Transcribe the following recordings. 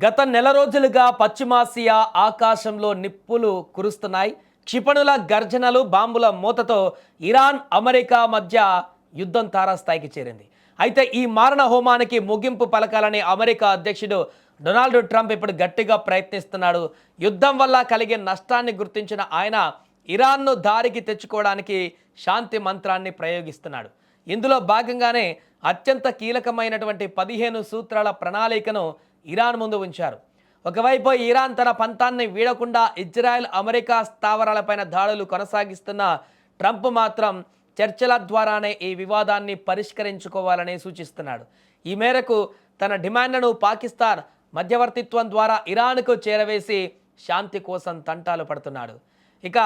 గత నెల రోజులుగా పశ్చిమాసియా ఆకాశంలో నిప్పులు కురుస్తున్నాయి. క్షిపణుల గర్జనలు, బాంబుల మూతతో ఇరాన్, అమెరికా మధ్య యుద్ధం తారాస్థాయికి చేరింది. అయితే ఈ మారణ హోమానికి ముగింపు పలకాలని అమెరికా అధ్యక్షుడు డొనాల్డ్ ట్రంప్ ఇప్పుడు గట్టిగా ప్రయత్నిస్తున్నాడు. యుద్ధం వల్ల కలిగే నష్టాన్ని గుర్తించిన ఆయన ఇరాన్ను దారికి తెచ్చుకోవడానికి శాంతి మంత్రాన్ని ప్రయోగిస్తున్నాడు. ఇందులో భాగంగానే అత్యంత కీలకమైనటువంటి 15 సూత్రాల ప్రణాళికను ఇరాన్ ముందు ఉంచారు. ఒకవైపు ఇరాన్ తన పంతాన్ని వీడకుండా ఇజ్రాయెల్, అమెరికా స్థావరాలపైన దాడులు కొనసాగిస్తున్న ట్రంప్ మాత్రం చర్చల ద్వారానే ఈ వివాదాన్ని పరిష్కరించుకోవాలని సూచిస్తున్నాడు. ఈ మేరకు తన డిమాండ్ను పాకిస్తాన్ మధ్యవర్తిత్వం ద్వారా ఇరాన్కు చేరవేసి శాంతి కోసం తంటాలు పడుతున్నాడు. ఇక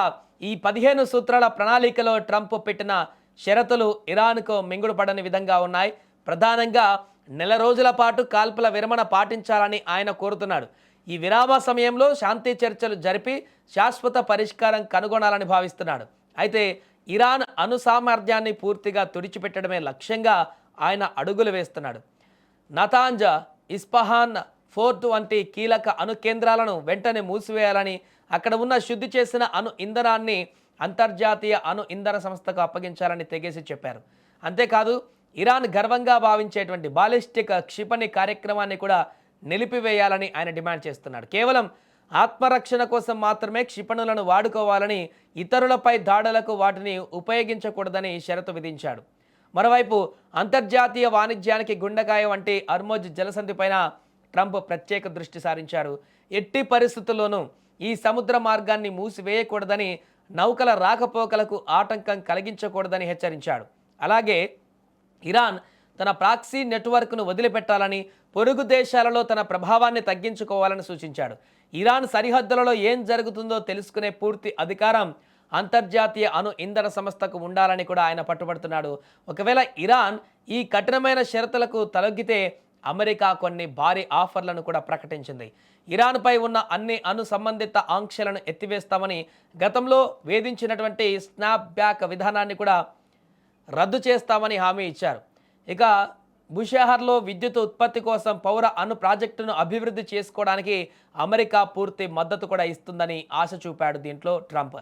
ఈ 15 సూత్రాల ప్రణాళికలో ట్రంప్ పెట్టిన షరతులు ఇరాన్కు మింగుడు పడని విధంగా ఉన్నాయి. ప్రధానంగా నెల రోజుల పాటు కాల్పుల విరమణ పాటించాలని ఆయన కోరుతున్నాడు. ఈ విరామ సమయంలో శాంతి చర్చలు జరిపి శాశ్వత పరిష్కారం కనుగొనాలని భావిస్తున్నాడు. అయితే ఇరాన్ అణు సామర్థ్యాన్ని పూర్తిగా తుడిచిపెట్టడమే లక్ష్యంగా ఆయన అడుగులు వేస్తున్నాడు. నతాంజ్, ఇస్ఫహాన్ ఫోర్ట్ వంటి కీలక అణు కేంద్రాలను వెంటనే మూసివేయాలని, అక్కడ ఉన్న శుద్ధి చేసిన అణు ఇంధనాన్ని అంతర్జాతీయ అణు ఇంధన సంస్థకు అప్పగించాలని తెగేసి చెప్పారు. అంతేకాదు ఇరాన్ గర్వంగా భావించేటువంటి బాలిస్టిక్ క్షిపణి కార్యక్రమాన్ని కూడా నిలిపివేయాలని ఆయన డిమాండ్ చేస్తున్నాడు. కేవలం ఆత్మరక్షణ కోసం మాత్రమే క్షిపణులను వాడుకోవాలని, ఇతరులపై దాడులకు వాటిని ఉపయోగించకూడదని షరతు విధించాడు. మరోవైపు అంతర్జాతీయ వాణిజ్యానికి గుండెకాయ వంటి హర్ముజ్ జలసంధిపైన ట్రంప్ ప్రత్యేక దృష్టి సారించారు. ఎట్టి పరిస్థితుల్లోనూ ఈ సముద్ర మార్గాన్ని మూసివేయకూడదని, నౌకల రాకపోకలకు ఆటంకం కలిగించకూడదని హెచ్చరించాడు. అలాగే ఇరాన్ తన ప్రాక్సీ నెట్వర్క్ను వదిలిపెట్టాలని, పొరుగు దేశాలలో తన ప్రభావాన్ని తగ్గించుకోవాలని సూచించాడు. ఇరాన్ సరిహద్దులలో ఏం జరుగుతుందో తెలుసుకునే పూర్తి అధికారం అంతర్జాతీయ అణు ఇంధన సంస్థకు ఉండాలని కూడా ఆయన పట్టుబడుతున్నాడు. ఒకవేళ ఇరాన్ ఈ కఠినమైన షరతులకు తలొగ్గితే అమెరికా కొన్ని భారీ ఆఫర్లను కూడా ప్రకటించింది. ఇరాన్పై ఉన్న అన్ని అణు సంబంధిత ఆంక్షలను ఎత్తివేస్తామని, గతంలో వేధించినటువంటి స్నాప్ బ్యాక్ విధానాన్ని కూడా రద్దు చేస్తామని హామీ ఇచ్చారు. ఇక బుషెహర్లో విద్యుత్ ఉత్పత్తి కోసం పౌర అణు ప్రాజెక్టును అభివృద్ధి చేసుకోవడానికి అమెరికా పూర్తి మద్దతు కూడా ఇస్తుందని ఆశ చూపాడు దీంట్లో ట్రంప్.